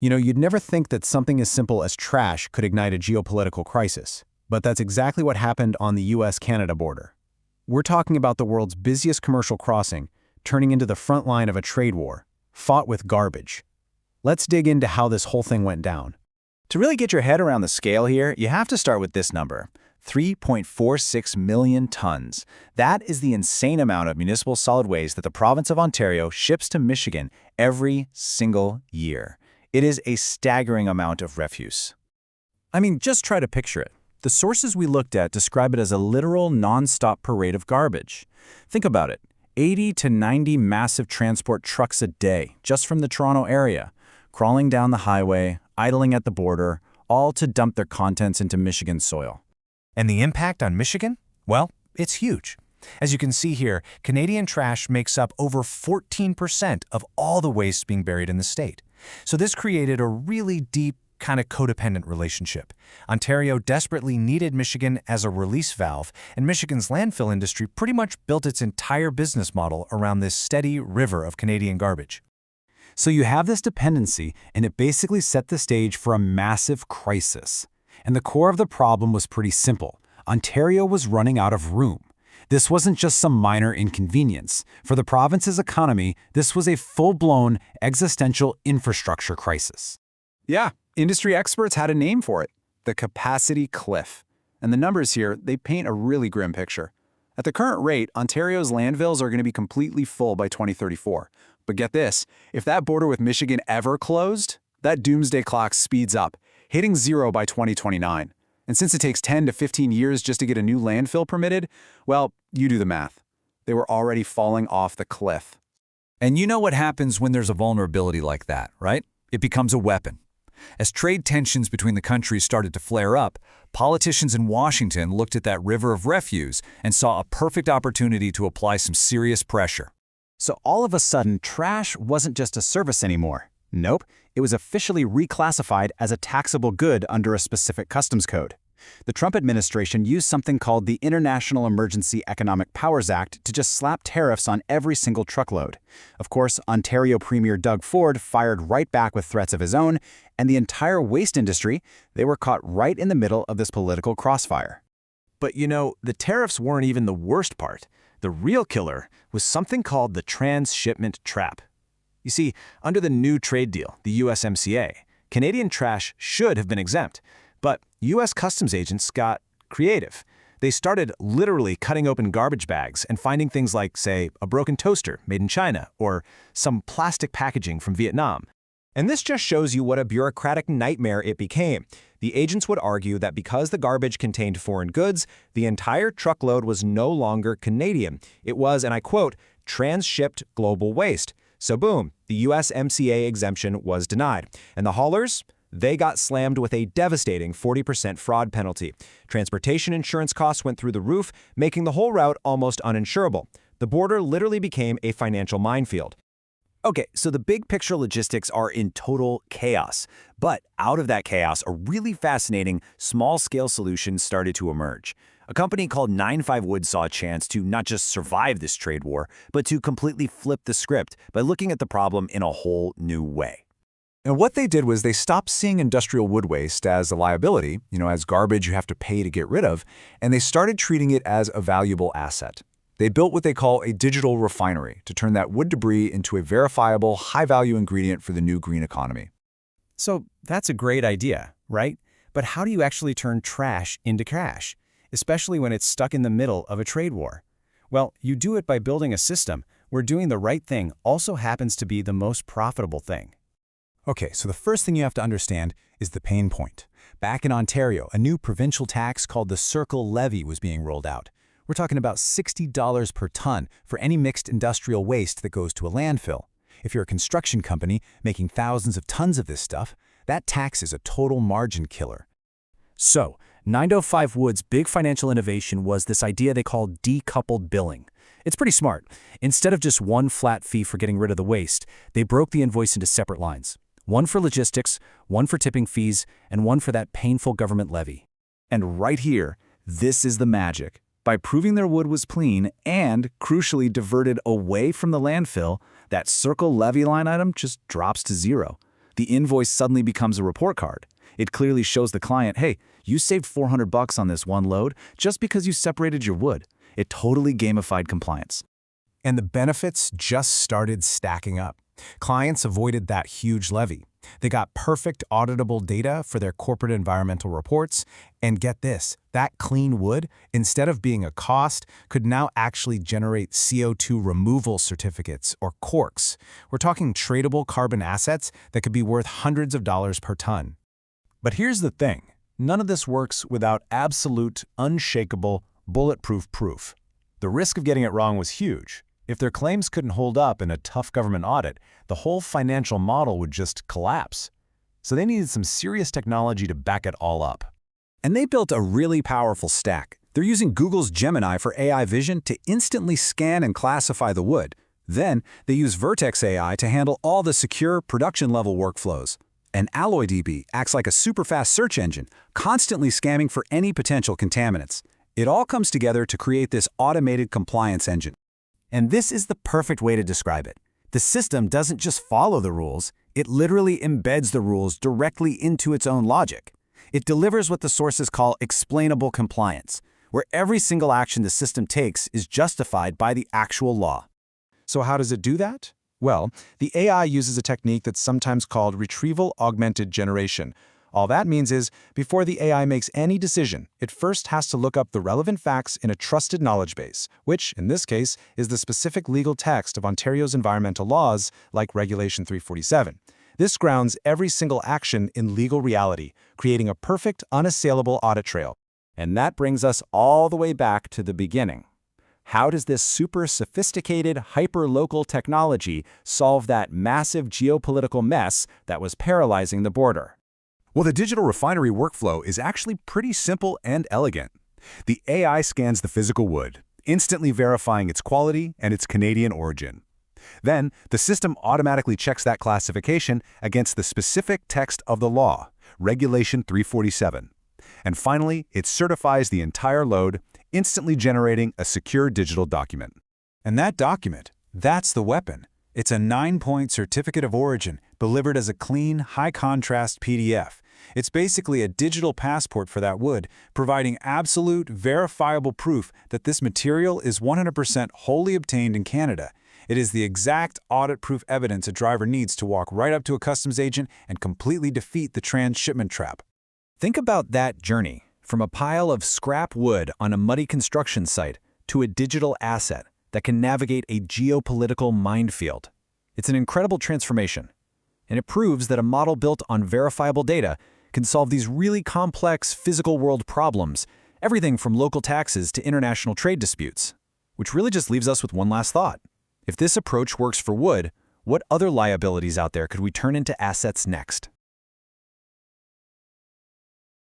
You know, you'd never think that something as simple as trash could ignite a geopolitical crisis, but that's exactly what happened on the US-Canada border. We're talking about the world's busiest commercial crossing, turning into the front line of a trade war, fought with garbage. Let's dig into how this whole thing went down. To really get your head around the scale here, you have to start with this number, 3.46 million tons. That is the insane amount of municipal solid waste that the province of Ontario ships to Michigan every single year. It is a staggering amount of refuse. I mean, just try to picture it. The sources we looked at describe it as a literal non-stop parade of garbage. Think about it, 80 to 90 massive transport trucks a day, just from the Toronto area, crawling down the highway, idling at the border, all to dump their contents into Michigan soil. And the impact on Michigan? Well, it's huge. As you can see here, Canadian trash makes up over 14% of all the waste being buried in the state. So this created a really deep, kind of codependent relationship. Ontario desperately needed Michigan as a release valve, and Michigan's landfill industry pretty much built its entire business model around this steady river of Canadian garbage. So you have this dependency, and it basically set the stage for a massive crisis. And the core of the problem was pretty simple. Ontario was running out of room. This wasn't just some minor inconvenience. For the province's economy, this was a full-blown existential infrastructure crisis. Yeah, industry experts had a name for it, the capacity cliff. And the numbers here, they paint a really grim picture. At the current rate, Ontario's landfills are going to be completely full by 2034. But get this, if that border with Michigan ever closed, that doomsday clock speeds up, hitting zero by 2029. And since it takes 10 to 15 years just to get a new landfill permitted, well, you do the math. They were already falling off the cliff. And you know what happens when there's a vulnerability like that, right? It becomes a weapon. As trade tensions between the countries started to flare up, politicians in Washington looked at that river of refuse and saw a perfect opportunity to apply some serious pressure. So all of a sudden, trash wasn't just a service anymore. Nope, it was officially reclassified as a taxable good under a specific customs code. The Trump administration used something called the International Emergency Economic Powers Act to just slap tariffs on every single truckload. Of course, Ontario Premier Doug Ford fired right back with threats of his own, and the entire waste industry, they were caught right in the middle of this political crossfire. But you know, the tariffs weren't even the worst part. The real killer was something called the transshipment trap. You see, under the new trade deal, the USMCA, Canadian trash should have been exempt. But U.S. customs agents got creative. They started literally cutting open garbage bags and finding things like, say, a broken toaster made in China or some plastic packaging from Vietnam. And this just shows you what a bureaucratic nightmare it became. The agents would argue that because the garbage contained foreign goods, the entire truckload was no longer Canadian. It was, and I quote, transshipped global waste. So boom, the USMCA exemption was denied. And the haulers? They got slammed with a devastating 40% fraud penalty. Transportation insurance costs went through the roof, making the whole route almost uninsurable. The border literally became a financial minefield. Okay, so the big picture logistics are in total chaos. But out of that chaos, a really fascinating, small-scale solution started to emerge. A company called 95 Wood saw a chance to not just survive this trade war, but to completely flip the script by looking at the problem in a whole new way. And what they did was they stopped seeing industrial wood waste as a liability, as garbage you have to pay to get rid of, and they started treating it as a valuable asset. They built what they call a digital refinery to turn that wood debris into a verifiable, high-value ingredient for the new green economy. So that's a great idea, right? But how do you actually turn trash into cash, especially when it's stuck in the middle of a trade war? Well, you do it by building a system where doing the right thing also happens to be the most profitable thing. Okay, so the first thing you have to understand is the pain point. Back in Ontario, a new provincial tax called the CIRCIL levy was being rolled out. We're talking about $60 per ton for any mixed industrial waste that goes to a landfill. If you're a construction company making thousands of tons of this stuff, that tax is a total margin killer. So, 905 Wood's big financial innovation was this idea they call decoupled billing. It's pretty smart. Instead of just one flat fee for getting rid of the waste, they broke the invoice into separate lines. One for logistics, one for tipping fees, and one for that painful government levy. And right here, this is the magic. By proving their wood was clean and, crucially, diverted away from the landfill, that CIRCIL levy line item just drops to zero. The invoice suddenly becomes a report card. It clearly shows the client, hey, you saved $400 on this one load just because you separated your wood. It totally gamified compliance. And the benefits just started stacking up. Clients avoided that huge levy. They got perfect auditable data for their corporate environmental reports. And get this, that clean wood, instead of being a cost, could now actually generate CO2 removal certificates, or CORCs. We're talking tradable carbon assets that could be worth hundreds of dollars per ton. But here's the thing. None of this works without absolute, unshakable, bulletproof proof. The risk of getting it wrong was huge. If their claims couldn't hold up in a tough government audit, the whole financial model would just collapse. So they needed some serious technology to back it all up. And they built a really powerful stack. They're using Google's Gemini for AI vision to instantly scan and classify the wood. Then, they use Vertex AI to handle all the secure production-level workflows. And AlloyDB acts like a super-fast search engine, constantly scanning for any potential contaminants. It all comes together to create this automated compliance engine. And this is the perfect way to describe it. The system doesn't just follow the rules, it literally embeds the rules directly into its own logic. It delivers what the sources call explainable compliance, where every single action the system takes is justified by the actual law. So how does it do that? Well, the AI uses a technique that's sometimes called retrieval augmented generation. All that means is, before the AI makes any decision, it first has to look up the relevant facts in a trusted knowledge base, which, in this case, is the specific legal text of Ontario's environmental laws, like Regulation 347. This grounds every single action in legal reality, creating a perfect, unassailable audit trail. And that brings us all the way back to the beginning. How does this super sophisticated, hyper-local technology solve that massive geopolitical mess that was paralyzing the border? Well, the digital refinery workflow is actually pretty simple and elegant. The AI scans the physical wood, instantly verifying its quality and its Canadian origin. Then, the system automatically checks that classification against the specific text of the law, Regulation 347. And finally, it certifies the entire load, instantly generating a secure digital document. And that document, that's the weapon. It's a 9-point certificate of origin delivered as a clean, high-contrast PDF. It's basically a digital passport for that wood, providing absolute, verifiable proof that this material is 100% wholly obtained in Canada. It is the exact audit-proof evidence a driver needs to walk right up to a customs agent and completely defeat the transshipment trap. Think about that journey, from a pile of scrap wood on a muddy construction site to a digital asset that can navigate a geopolitical minefield. It's an incredible transformation, and it proves that a model built on verifiable data can solve these really complex physical world problems, everything from local taxes to international trade disputes. Which really just leaves us with one last thought. If this approach works for wood, what other liabilities out there could we turn into assets next?